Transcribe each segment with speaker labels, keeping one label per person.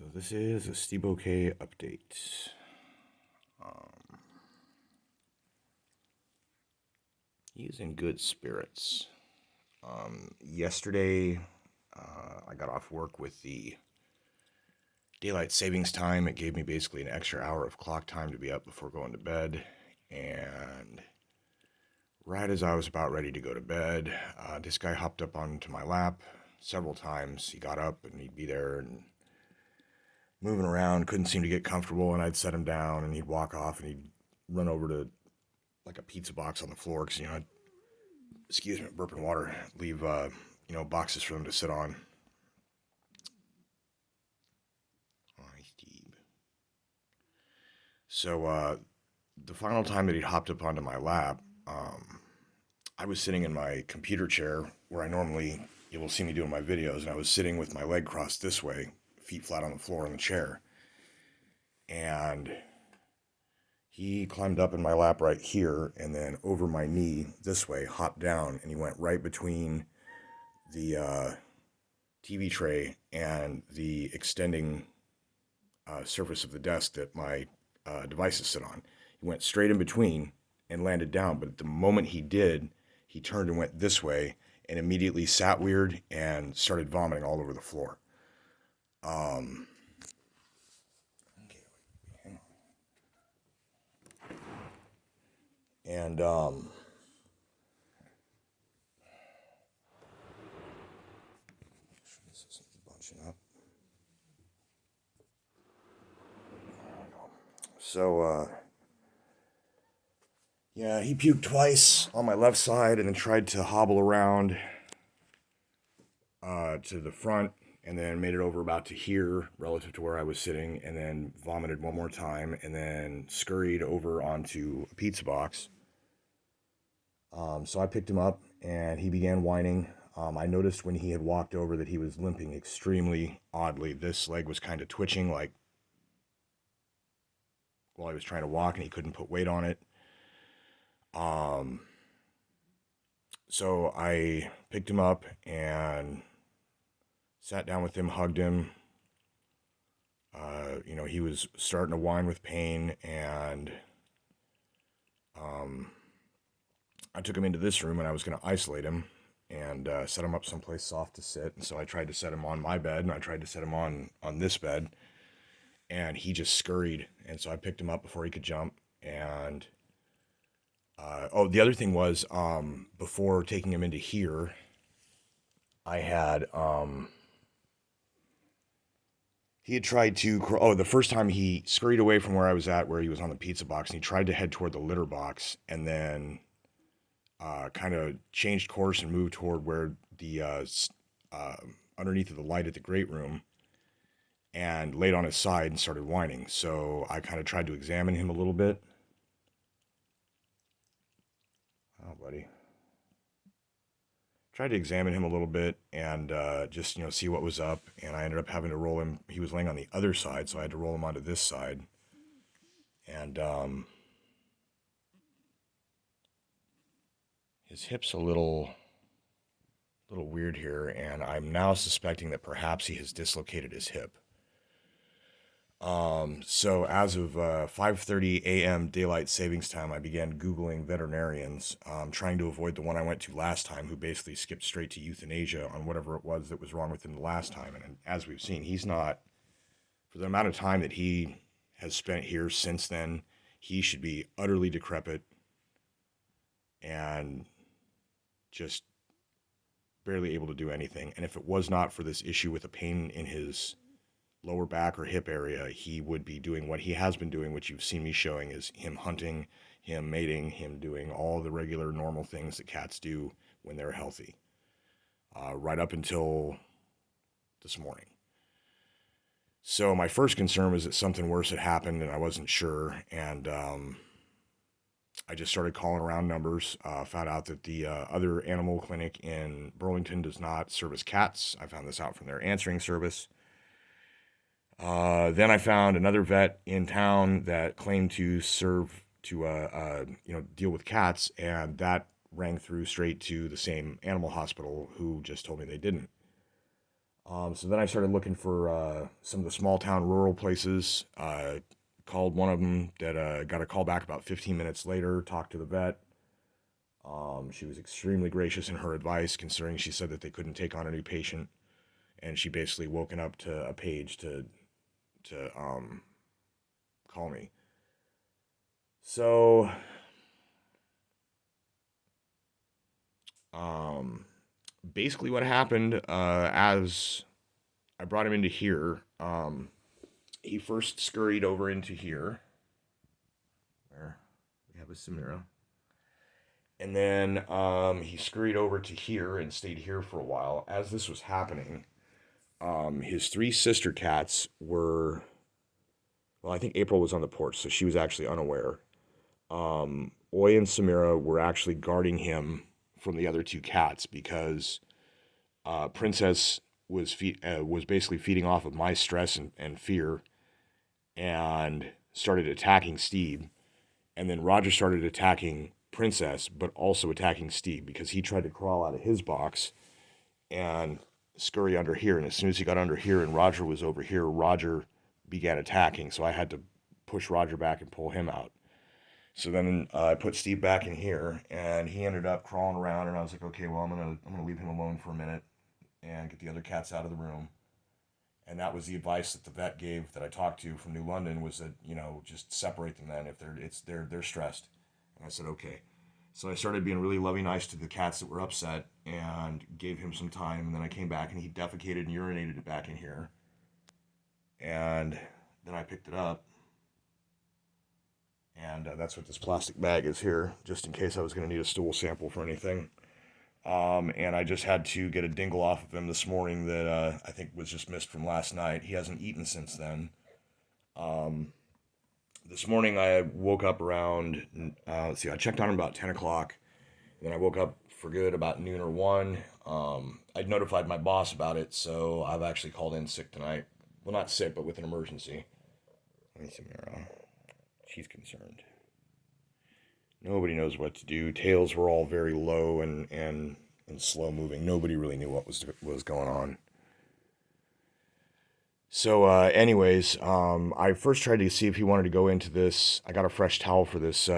Speaker 1: So this is a Steebouquet update. He's in good spirits. Yesterday, I got off work with the daylight savings time. It gave me basically an extra hour of clock time to be up before going to bed. And right as I was about ready to go to bed, this guy hopped up onto my lap several times. He got up and he'd be there and moving around, couldn't seem to get comfortable, and I'd set him down and he'd walk off and he'd run over to like a pizza box on the floor because, excuse me, burping water, leave, boxes for them to sit on. Hi, Steve. So, the final time that he hopped up onto my lap, I was sitting in my computer chair where I normally, you will see me doing my videos, and I was sitting with my leg crossed this way, feet flat on the floor in the chair. And he climbed up in my lap right here and then over my knee this way, hopped down, and he went right between the TV tray and the extending surface of the desk that my devices sit on. He went straight in between and landed down, but at the moment he did, he turned and went this way and immediately sat weird and started vomiting all over the floor. And this isn't bunching up. So, yeah, he puked twice on my left side and then tried to hobble around to the front and then made it over about to here relative to where I was sitting and then vomited one more time and then scurried over onto a pizza box. So I picked him up and he began whining. I noticed when he had walked over that he was limping extremely oddly. This leg was kind of twitching like while he was trying to walk and he couldn't put weight on it. So I picked him up and sat down with him, hugged him. He was starting to whine with pain, and I took him into this room and I was going to isolate him and set him up someplace soft to sit. And so I tried to set him on my bed and I tried to set him on this bed, and he just scurried. And so I picked him up before he could jump. And the other thing was, before taking him into here, I had he had tried to the first time he scurried away from where I was at, where he was on the pizza box, and he tried to head toward the litter box, and then kind of changed course and moved toward where the underneath of the light at the great room, and laid on his side and started whining. So I kind of tried to examine him a little bit. Oh, buddy. Tried to examine him a little bit and just, see what was up. And I ended up having to roll him. He was laying on the other side, so I had to roll him onto this side. And his hip's a little weird here, and I'm now suspecting that perhaps he has dislocated his hip. So as of 5:30 a.m. daylight savings time, I began Googling veterinarians, trying to avoid the one I went to last time, who basically skipped straight to euthanasia on whatever it was that was wrong with him the last time. And as we've seen, he's not, for the amount of time that he has spent here since then, he should be utterly decrepit and just barely able to do anything. And if it was not for this issue with a pain in his lower back or hip area, he would be doing what he has been doing, which you've seen me showing, is him hunting, him mating, him doing all the regular normal things that cats do when they're healthy, right up until this morning. So my first concern was that something worse had happened and I wasn't sure, and I just started calling around numbers, found out that the other animal clinic in Burlington does not service cats. I found this out from their answering service. Then I found another vet in town that claimed to deal with cats, and that rang through straight to the same animal hospital, who just told me they didn't. So then I started looking for some of the small town rural places. Called one of them that got a call back about 15 minutes later, talked to the vet. She was extremely gracious in her advice, considering she said that they couldn't take on a new patient, and she basically woken up to a page to call me. So um, basically, what happened as I brought him into here, he first scurried over into here, where we have a Samira. And then he scurried over to here and stayed here for a while. As this was happening, his three sister cats were, well, I think April was on the porch, so she was actually unaware. Oy and Samira were actually guarding him from the other two cats because Princess was basically feeding off of my stress and fear and started attacking Steve. And then Roger started attacking Princess, but also attacking Steve because he tried to crawl out of his box and scurry under here. And as soon as he got under here and Roger was over here, Roger began attacking. So I had to push Roger back and pull him out. So then I put Steve back in here, and he ended up crawling around. And I was like, okay, well, I'm gonna leave him alone for a minute and get the other cats out of the room. And that was the advice that the vet gave that I talked to from New London, was that, just separate them then if they're stressed. And I said, okay. So I started being really loving, nice to the cats that were upset and gave him some time. And then I came back and he defecated and urinated it back in here. And then I picked it up. And that's what this plastic bag is here, just in case I was going to need a stool sample for anything. And I just had to get a dingle off of him this morning that I think was just missed from last night. He hasn't eaten since then. This morning I woke up around, let's see, I checked on him about 10 o'clock. And then I woke up for good about noon or 1. I'd notified my boss about it, so I've actually called in sick tonight. Well, not sick, but with an emergency. Let me see, Mira. She's concerned. Nobody knows what to do. Tails were all very low and slow moving. Nobody really knew what was going on. So, anyways, I first tried to see if he wanted to go into this. I got a fresh towel for this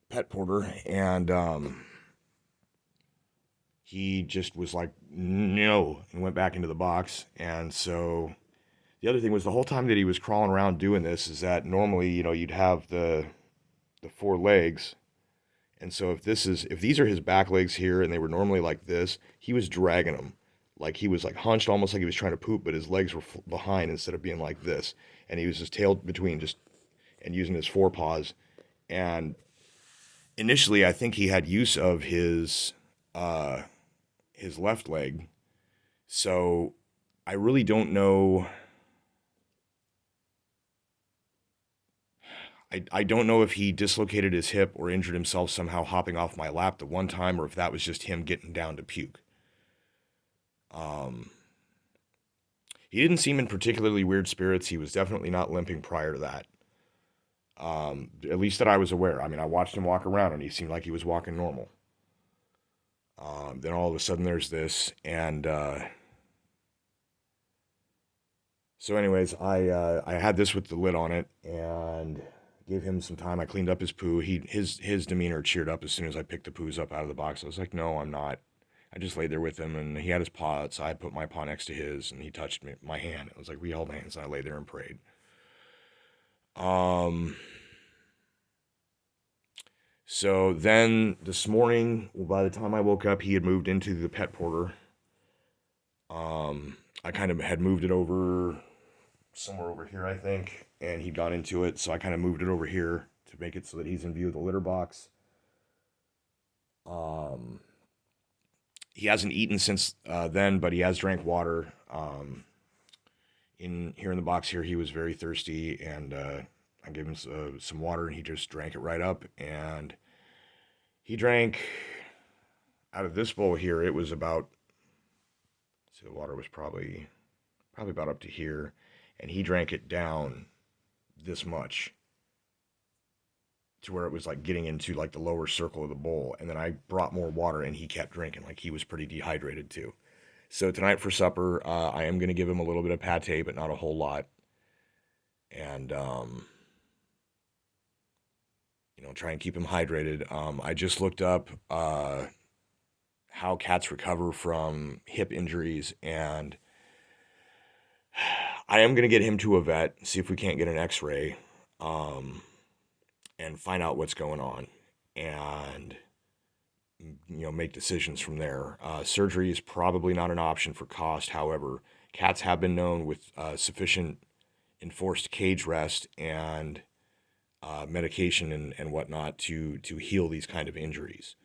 Speaker 1: pet porter, and he just was like, no, and went back into the box. And so the other thing was, the whole time that he was crawling around doing this, is that normally, you'd have the 4 legs. And so if these are his back legs here and they were normally like this, he was dragging them. Like he was like hunched, almost like he was trying to poop, but his legs were behind instead of being like this. And he was just tail between, just, and using his forepaws. And initially I think he had use of his left leg. So I really don't know. I don't know if he dislocated his hip or injured himself somehow hopping off my lap the one time, or if that was just him getting down to puke. He didn't seem in particularly weird spirits. He was definitely not limping prior to that. At least that I was aware. I mean, I watched him walk around and he seemed like he was walking normal. Then all of a sudden there's this, and so anyways, I had this with the lid on it and gave him some time. I cleaned up his poo. His demeanor cheered up as soon as I picked the poos up out of the box. I was like, no, I'm not. I just laid there with him, and he had his paw outside. I put my paw next to his, and he touched my hand. It was like we held hands, and I lay there and prayed. So then this morning, by the time I woke up, he had moved into the pet porter. I kind of had moved it over somewhere over here, I think, and he'd gone into it, so I kind of moved it over here to make it so that he's in view of the litter box. He hasn't eaten since then, but he has drank water. In the box here, he was very thirsty, and I gave him some water, and he just drank it right up. And he drank out of this bowl here. It was about, so the water was probably about up to here, and he drank it down this much to where it was like getting into like the lower circle of the bowl. And then I brought more water, and he kept drinking, like he was pretty dehydrated too. So tonight for supper, I am going to give him a little bit of pate, but not a whole lot. And, try and keep him hydrated. I just looked up how cats recover from hip injuries, and I am going to get him to a vet, see if we can't get an x-ray, um, and find out what's going on. And make decisions from there. Surgery is probably not an option for cost. However, cats have been known with sufficient enforced cage rest and medication and whatnot to heal these kind of injuries.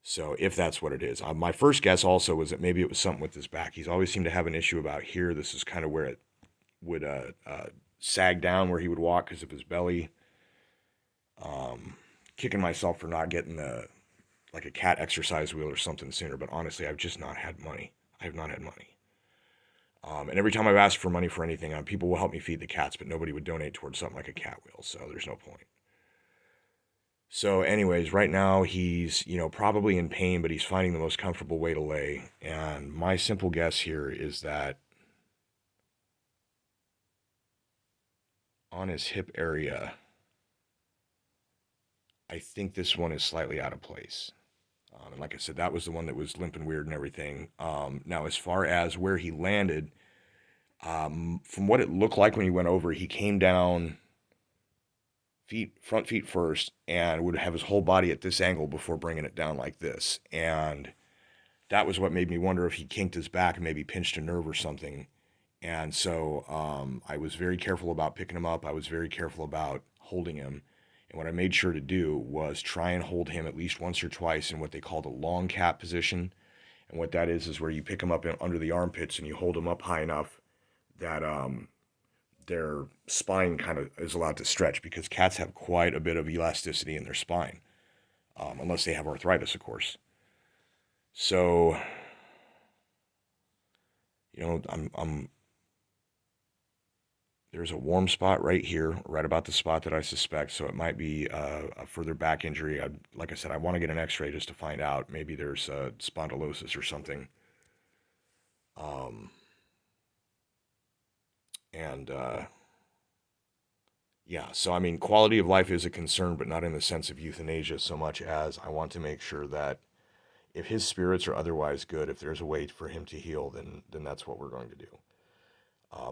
Speaker 1: So if that's what it is, my first guess also was that maybe it was something with his back. He's always seemed to have an issue about here. This is kind of where it would sag down where he would walk because of his belly. Kicking myself for not getting like a cat exercise wheel or something sooner, but honestly, I've just not had money. I have not had money. And every time I've asked for money for anything, people will help me feed the cats, but nobody would donate towards something like a cat wheel, so there's no point. So anyways, right now he's, probably in pain, but he's finding the most comfortable way to lay. And my simple guess here is that on his hip area, I think this one is slightly out of place. And like I said, that was the one that was limping weird and everything. Now, as far as where he landed, from what it looked like when he went over, he came down front feet first, and would have his whole body at this angle before bringing it down like this. And that was what made me wonder if he kinked his back and maybe pinched a nerve or something. And so I was very careful about picking him up. I was very careful about holding him. And what I made sure to do was try and hold him at least once or twice in what they call the long cat position. And what that is where you pick him up under the armpits and you hold him up high enough that their spine kind of is allowed to stretch, because cats have quite a bit of elasticity in their spine, unless they have arthritis, of course. So, I'm there's a warm spot right here, right about the spot that I suspect. So it might be a further back injury. Like I said, I want to get an X-ray just to find out. Maybe there's spondylosis or something. And yeah, so quality of life is a concern, but not in the sense of euthanasia so much as I want to make sure that if his spirits are otherwise good, if there's a way for him to heal, then that's what we're going to do.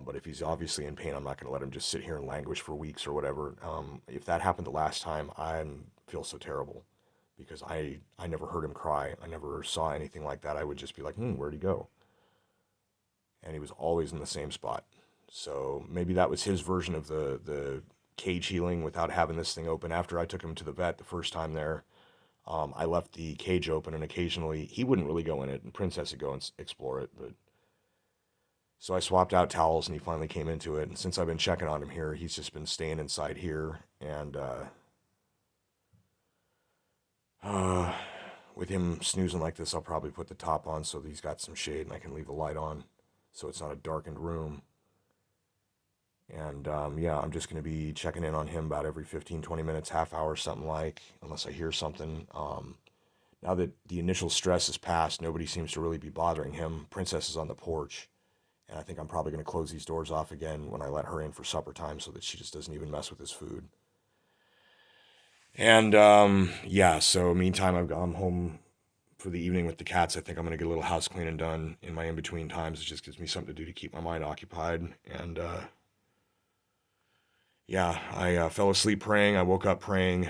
Speaker 1: But if he's obviously in pain, I'm not going to let him just sit here and languish for weeks or whatever. If that happened the last time, I feel so terrible, because I never heard him cry. I never saw anything like that. I would just be like, where'd he go? And he was always in the same spot. So maybe that was his version of the cage healing without having this thing open. After I took him to the vet the first time there, I left the cage open, and occasionally he wouldn't really go in it, and Princess would go and explore it, but so I swapped out towels, and he finally came into it. And since I've been checking on him here, he's just been staying inside here. And with him snoozing like this, I'll probably put the top on so that he's got some shade and I can leave the light on so it's not a darkened room. And yeah, I'm just going to be checking in on him about every 15, 20 minutes, half hour, something like, unless I hear something. Now that the initial stress is past, nobody seems to really be bothering him. Princess is on the porch. And I think I'm probably going to close these doors off again when I let her in for supper time so that she just doesn't even mess with his food. And yeah, so meantime, I'm home for the evening with the cats. I think I'm going to get a little house cleaning done in my in-between times. It just gives me something to do to keep my mind occupied. And yeah, I fell asleep praying. I woke up praying.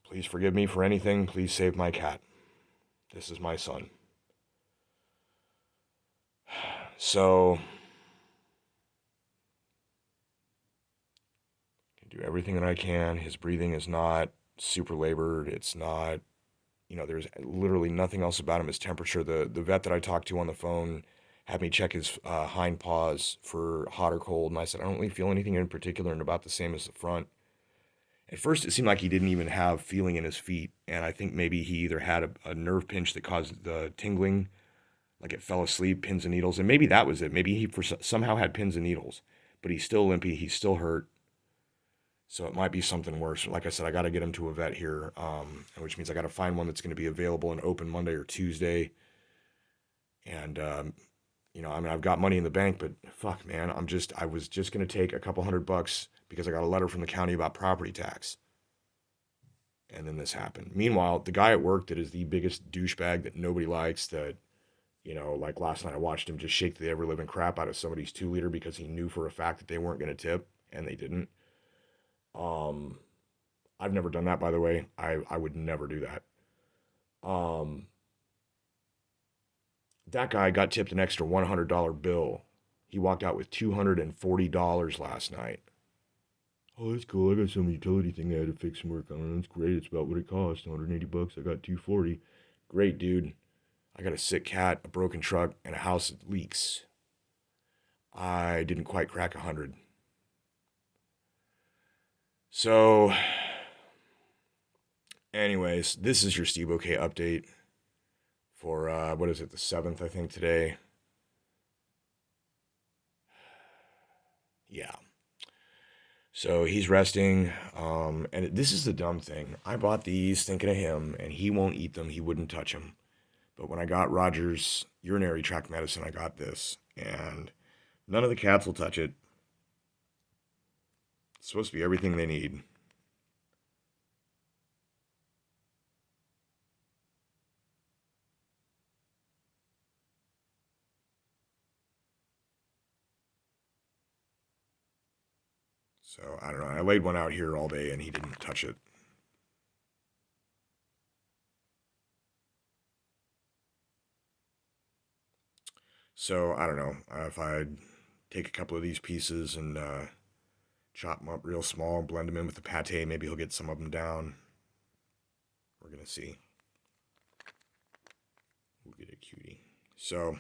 Speaker 1: Please forgive me for anything. Please save my cat. This is my son. So, I do everything that I can. His breathing is not super labored. It's not, there's literally nothing else about him. His temperature, the vet that I talked to on the phone had me check his hind paws for hot or cold. And I said, I don't really feel anything in particular, and about the same as the front. At first, it seemed like he didn't even have feeling in his feet, and I think maybe he either had a nerve pinch that caused the tingling, like it fell asleep, pins and needles, and maybe that was it. Maybe he somehow had pins and needles, but he's still limpy, he's still hurt. So it might be something worse. Like I said, I got to get him to a vet here, which means I got to find one that's going to be available and open Monday or Tuesday. And I mean, I've got money in the bank, but fuck, man, I was just going to take a couple $100 because I got a letter from the county about property tax. And then this happened. Meanwhile, the guy at work that is the biggest douchebag that nobody likes, that, like last night I watched him just shake the ever living crap out of somebody's 2 liter because he knew for a fact that they weren't going to tip, and they didn't. I've never done that, by the way. I would never do that. That guy got tipped an extra $100 bill. He walked out with $240 last night. Oh, that's cool. I got some utility thing I had to fix some work on. That's great. It's about what it cost. $180. I got $240. Great, dude. I got a sick cat, a broken truck, and a house that leaks. I didn't quite crack 100. So, anyways, this is your Steebouquet update for, what is it, the 7th, I think, today. Yeah. So he's resting, and this is the dumb thing. I bought these thinking of him, and he won't eat them. He wouldn't touch them. But when I got Roger's urinary tract medicine, I got this, and none of the cats will touch it. It's supposed to be everything they need. So, I don't know. I laid one out here all day, and he didn't touch it. So, I don't know. If I take a couple of these pieces and chop them up real small, blend them in with the pate, maybe he'll get some of them down. We're going to see. We'll get a cutie. So,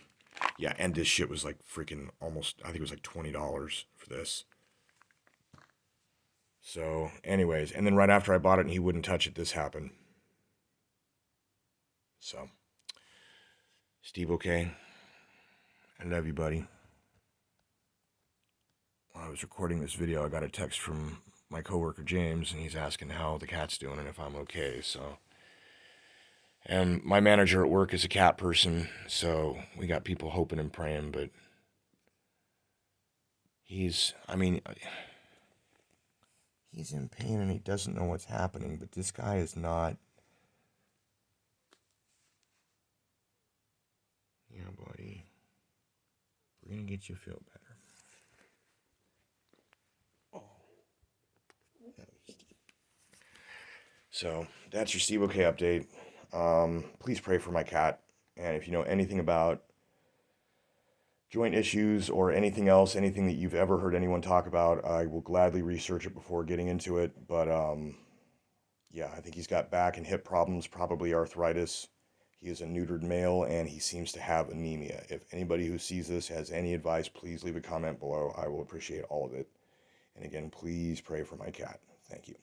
Speaker 1: yeah, and this shit was like freaking almost, I think it was like $20 for this. So, anyways, and then right after I bought it and he wouldn't touch it, this happened. So, Steebouquet, I love you, buddy. While I was recording this video, I got a text from my coworker James, and he's asking how the cat's doing and if I'm okay. So, and my manager at work is a cat person, so we got people hoping and praying, but he's in pain and he doesn't know what's happening, but this guy is not. Yeah, buddy. We're going to get you feel better. Oh. So, that's your Steebouquet update. Please pray for my cat. And if you know anything about joint issues or anything else, anything that you've ever heard anyone talk about, I will gladly research it before getting into it. But yeah, I think he's got back and hip problems, probably arthritis. He is a neutered male and he seems to have anemia. If anybody who sees this has any advice, please leave a comment below. I will appreciate all of it. And again, please pray for my cat. Thank you.